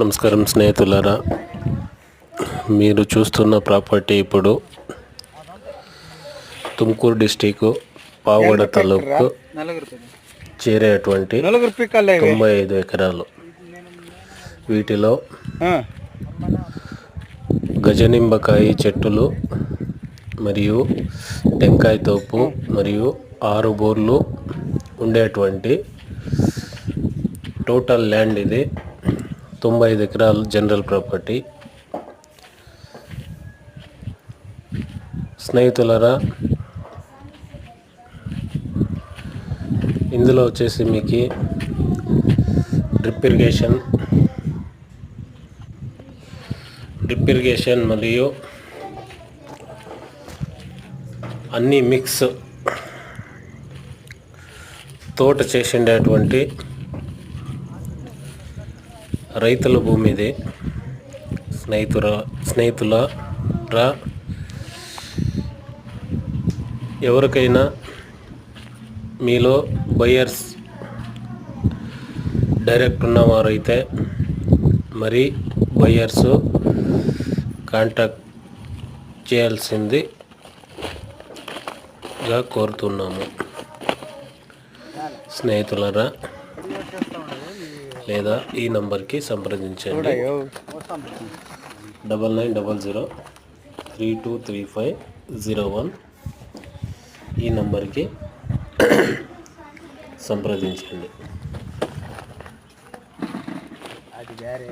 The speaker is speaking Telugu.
నమస్కారం స్నేహితులారా, మీరు చూస్తున్న ప్రాపర్టీ ఇప్పుడు తుమ్కూరు డిస్టిక్ పావగడ తాలూకు చేరేటువంటి 95 ఎకరాలు. వీటిలో గజనింబకాయ చెట్టులు మరియు టెంకాయ తోపు మరియు 6 బోర్లు ఉండేటువంటి టోటల్ ల్యాండ్ ఇది. 95 ఎకరాలు జనరల్ ప్రాపర్టీ. స్నేహితులారా, ఇందులో వచ్చేసి మీకు డ్రిప్ ఇరిగేషన్ మరియు అన్నీ మిక్స్ తోట చేసిండేటువంటి రైతుల భూమి ఇది. స్నేహితులారా, ఎవరికైనా మీలో బయర్స్ డైరెక్ట్ ఉన్నవారైతే మరి బయర్స్ కాంటాక్ట్ చేయాల్సిందిగా కోరుతున్నాము. స్నేహితులారా, లేదా ఈ నంబర్కి సంప్రదించండి. 9900323501. ఈ నంబర్కి సంప్రదించండి. అది వేరే